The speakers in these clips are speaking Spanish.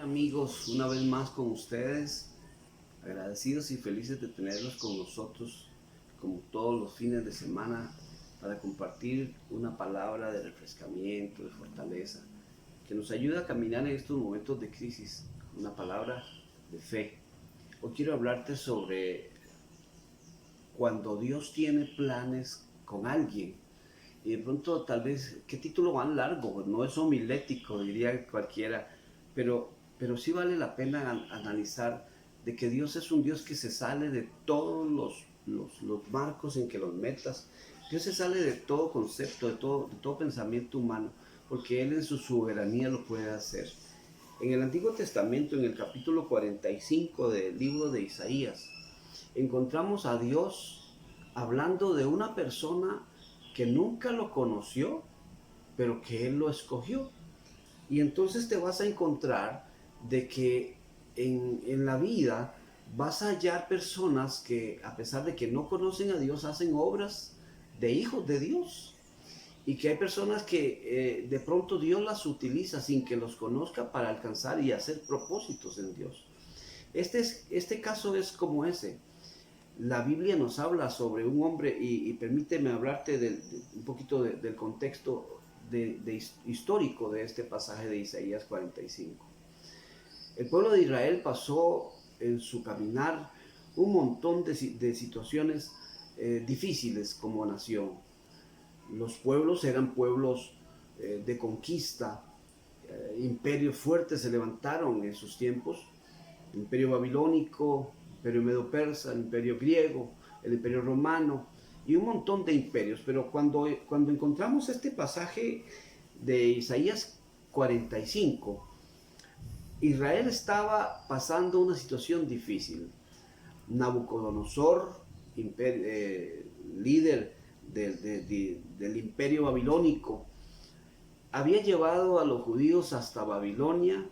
Amigos, una vez más con ustedes, agradecidos y felices de tenerlos con nosotros, como todos los fines de semana, para compartir una palabra de refrescamiento, de fortaleza, que nos ayuda a caminar en estos momentos de crisis, una palabra de fe. Hoy quiero hablarte sobre cuando Dios tiene planes con alguien. Y de pronto tal vez, qué título más largo, no es homilético, diría cualquiera, pero sí vale la pena analizar de que Dios es un Dios que se sale de todos los marcos en que los metas. Dios se sale de todo concepto, de todo pensamiento humano, porque Él en su soberanía lo puede hacer. En el Antiguo Testamento, en el capítulo 45 del libro de Isaías, encontramos a Dios hablando de una persona que nunca lo conoció, pero que Él lo escogió. Y entonces te vas a encontrar de que en la vida vas a hallar personas que, a pesar de que no conocen a Dios, hacen obras de hijos de Dios. Y que hay personas que de pronto Dios las utiliza sin que los conozca para alcanzar y hacer propósitos en Dios. Este caso es como ese. La Biblia nos habla sobre un hombre, y permíteme hablarte un poquito del contexto histórico de este pasaje de Isaías 45. El pueblo de Israel pasó en su caminar un montón de situaciones difíciles como nación. Los pueblos eran pueblos de conquista, imperios fuertes se levantaron en sus tiempos, el imperio babilónico, el imperio medo-persa, el imperio griego, el imperio romano y un montón de imperios. Pero cuando encontramos este pasaje de Isaías 45, Israel estaba pasando una situación difícil. Nabucodonosor, líder del imperio babilónico, había llevado a los judíos hasta Babilonia.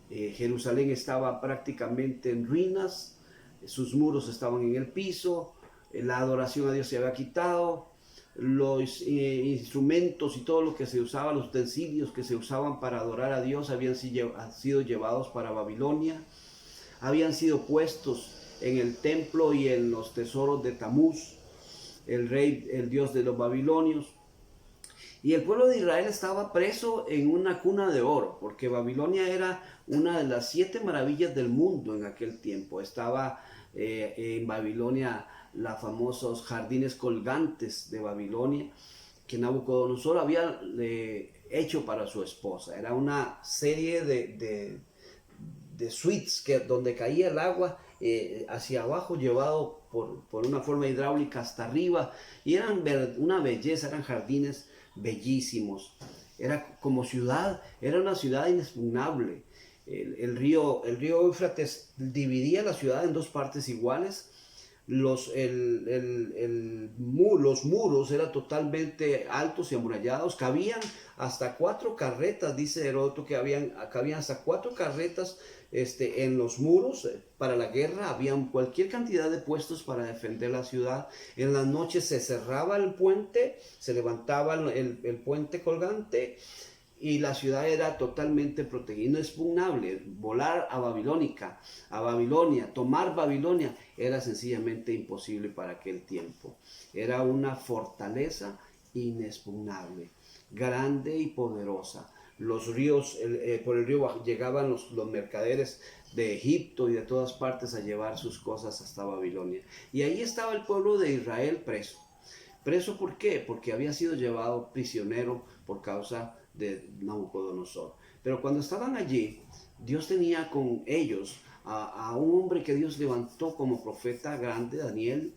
Jerusalén estaba prácticamente en ruinas, sus muros estaban en el piso, la adoración a Dios se había quitado, los instrumentos y todo lo que se usaba, los utensilios que se usaban para adorar a Dios habían sido llevados para Babilonia, habían sido puestos en el templo y en los tesoros de Tamuz, el rey, el dios de los babilonios. Y el pueblo de Israel estaba preso en una cuna de oro, porque Babilonia era una de las 7 maravillas del mundo en aquel tiempo. Estaba en Babilonia los famosos jardines colgantes de Babilonia, que Nabucodonosor había hecho para su esposa. Era una serie de suites donde caía el agua hacia abajo, llevado por una forma hidráulica hasta arriba, y eran una belleza, eran jardines bellísimos. Era como ciudad, era una ciudad inexpugnable. El río Éufrates dividía la ciudad en 2 partes iguales. Los muros eran totalmente altos y amurallados, cabían hasta 4 carretas, dice Heródoto que cabían hasta 4 carretas en los muros. Para la guerra habían cualquier cantidad de puestos para defender la ciudad. En las noches se cerraba el puente, se levantaba el puente colgante y la ciudad era totalmente protegida, inexpugnable. Volar a Babilonia, tomar Babilonia era sencillamente imposible para aquel tiempo. Era una fortaleza inexpugnable, grande y poderosa. Los ríos, por el río llegaban los mercaderes de Egipto y de todas partes a llevar sus cosas hasta Babilonia. Y ahí estaba el pueblo de Israel preso. ¿Preso por qué? Porque había sido llevado prisionero por causa de Nabucodonosor. Pero cuando estaban allí, Dios tenía con ellos a un hombre que Dios levantó como profeta grande, Daniel,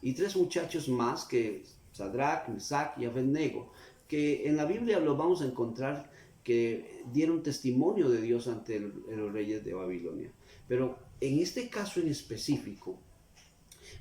y 3 muchachos más, que Sadrach, Mesach y Abednego, que en la Biblia los vamos a encontrar que dieron testimonio de Dios ante los reyes de Babilonia. Pero en este caso en específico,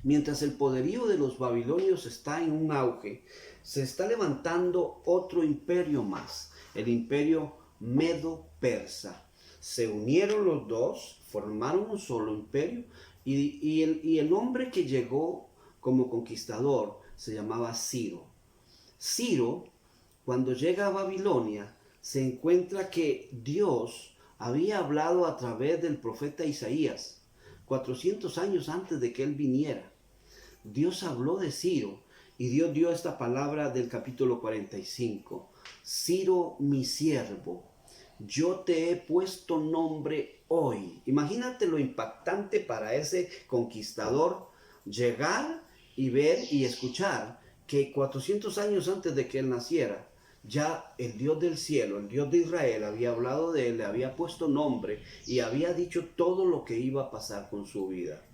mientras el poderío de los babilonios está en un auge, se está levantando otro imperio más, el imperio medo-persa. Se unieron los dos, formaron un solo imperio, y el hombre que llegó como conquistador se llamaba Ciro. Ciro, cuando llega a Babilonia, se encuentra que Dios había hablado a través del profeta Isaías, 400 años antes de que él viniera. Dios habló de Ciro y Dios dio esta palabra del capítulo 45. Ciro, mi siervo, yo te he puesto nombre hoy. Imagínate lo impactante para ese conquistador llegar y ver y escuchar que 400 años antes de que él naciera, ya el Dios del cielo, el Dios de Israel, había hablado de él, le había puesto nombre y había dicho todo lo que iba a pasar con su vida.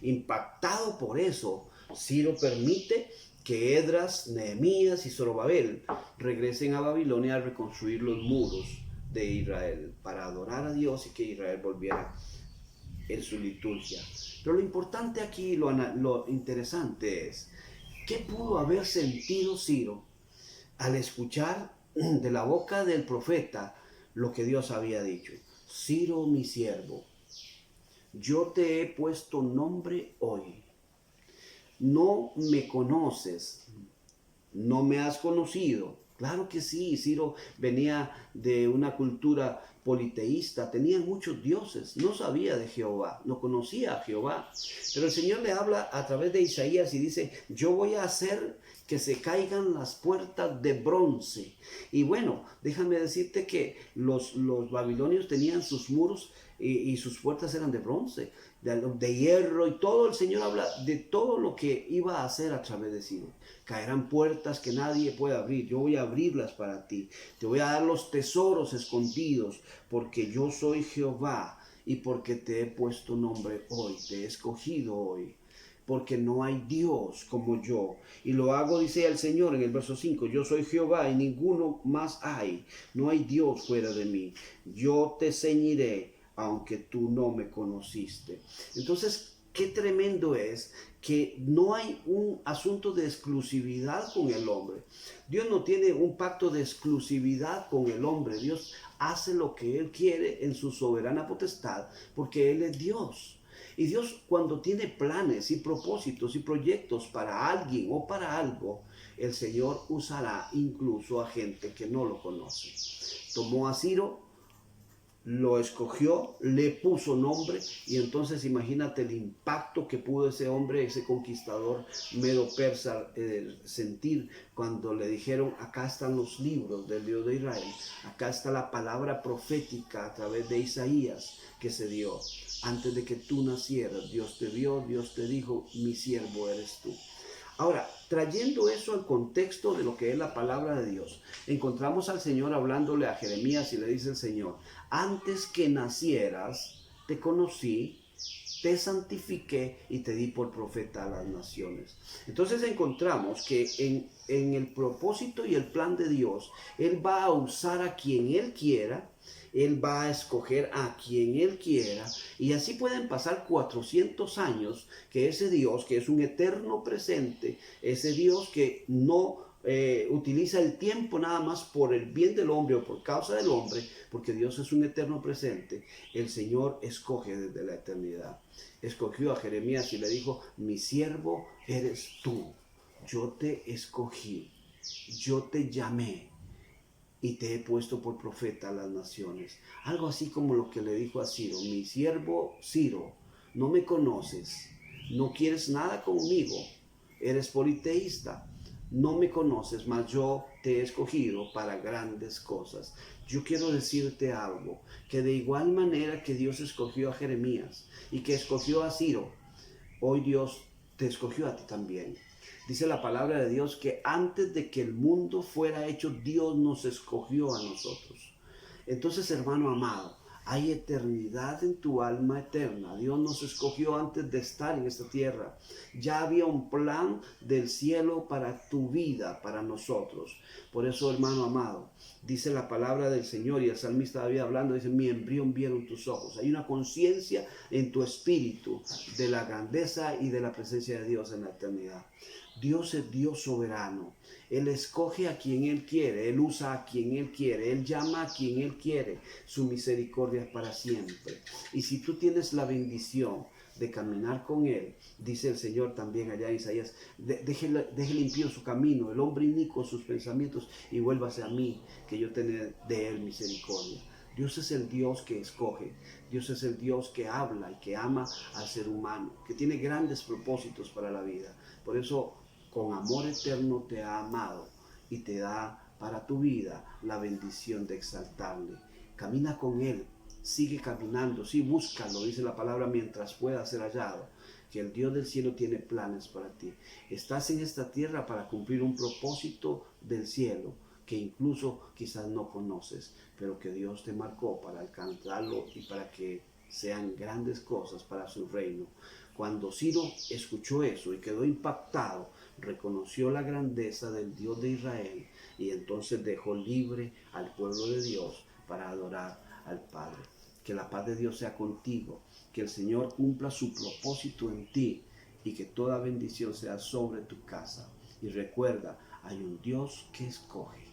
Impactado por eso, Ciro permite que Esdras, Nehemías y Zorobabel regresen a Babilonia a reconstruir los muros de Israel para adorar a Dios y que Israel volviera en su liturgia. Pero lo importante aquí, lo interesante es, ¿qué pudo haber sentido Ciro al escuchar de la boca del profeta lo que Dios había dicho? Ciro, mi siervo, yo te he puesto nombre hoy. No me conoces, no me has conocido. Claro que sí, Ciro venía de una cultura politeísta, tenía muchos dioses, no sabía de Jehová, no conocía a Jehová. Pero el Señor le habla a través de Isaías y dice, yo voy a hacer que se caigan las puertas de bronce. Y bueno, déjame decirte que los babilonios tenían sus muros y sus puertas eran de bronce, de hierro, y todo el Señor habla de todo lo que iba a hacer a través de Ciro. Caerán puertas que nadie puede abrir, yo voy a abrirlas para ti, te voy a dar los tesoros escondidos, porque yo soy Jehová y porque te he puesto nombre hoy, te he escogido hoy. Porque no hay Dios como yo. Y lo hago, dice el Señor en el verso 5, yo soy Jehová y ninguno más hay. No hay Dios fuera de mí. Yo te ceñiré, aunque tú no me conociste. Entonces, qué tremendo es que no hay un asunto de exclusividad con el hombre. Dios no tiene un pacto de exclusividad con el hombre. Dios hace lo que Él quiere en su soberana potestad, porque Él es Dios. Y Dios, cuando tiene planes y propósitos y proyectos para alguien o para algo, el Señor usará incluso a gente que no lo conoce. Tomó a Ciro, lo escogió, le puso nombre, y entonces imagínate el impacto que pudo ese hombre, ese conquistador medo-persa sentir cuando le dijeron, acá están los libros del Dios de Israel, acá está la palabra profética a través de Isaías que se dio. Antes de que tú nacieras, Dios te vio, Dios te dijo, mi siervo eres tú. Ahora, trayendo eso al contexto de lo que es la palabra de Dios, encontramos al Señor hablándole a Jeremías y le dice el Señor, antes que nacieras, te conocí, te santifiqué y te di por profeta a las naciones. Entonces encontramos que en el propósito y el plan de Dios, Él va a usar a quien Él quiera, Él va a escoger a quien Él quiera, y así pueden pasar 400 años que ese Dios, que es un eterno presente, ese Dios que no utiliza el tiempo nada más por el bien del hombre o por causa del hombre, porque Dios es un eterno presente, el Señor escoge desde la eternidad. Escogió a Jeremías y le dijo, mi siervo eres tú, yo te escogí, yo te llamé y te he puesto por profeta a las naciones. Algo así como lo que le dijo a Ciro, mi siervo Ciro, no me conoces, no quieres nada conmigo, eres politeísta, no me conoces, mas yo te he escogido para grandes cosas. Yo quiero decirte algo, que de igual manera que Dios escogió a Jeremías y que escogió a Ciro, hoy Dios te escogió a ti también. Dice la palabra de Dios que antes de que el mundo fuera hecho, Dios nos escogió a nosotros. Entonces, hermano amado, hay eternidad en tu alma eterna. Dios nos escogió antes de estar en esta tierra. Ya había un plan del cielo para tu vida, para nosotros. Por eso, hermano amado, dice la palabra del Señor, y el salmista había hablando, dice, mi embrión vieron tus ojos. Hay una conciencia en tu espíritu de la grandeza y de la presencia de Dios en la eternidad. Dios es Dios soberano. Él escoge a quien Él quiere, Él usa a quien Él quiere, Él llama a quien Él quiere. Su misericordia es para siempre. Y si tú tienes la bendición de caminar con Él, dice el Señor también allá en Isaías, deje limpio su camino, el hombre inicuo sus pensamientos, y vuélvase a mí, que yo tendré de Él misericordia. Dios es el Dios que escoge. Dios es el Dios que habla y que ama al ser humano, que tiene grandes propósitos para la vida. Por eso, con amor eterno te ha amado y te da para tu vida la bendición de exaltarle. Camina con Él, sigue caminando, sí, búscalo, dice la palabra, mientras pueda ser hallado, que el Dios del cielo tiene planes para ti. Estás en esta tierra para cumplir un propósito del cielo que incluso quizás no conoces, pero que Dios te marcó para alcanzarlo y para que sean grandes cosas para su reino. Cuando Ciro escuchó eso y quedó impactado, reconoció la grandeza del Dios de Israel y entonces dejó libre al pueblo de Dios para adorar al Padre. Que la paz de Dios sea contigo, que el Señor cumpla su propósito en ti y que toda bendición sea sobre tu casa. Y recuerda, hay un Dios que escoge.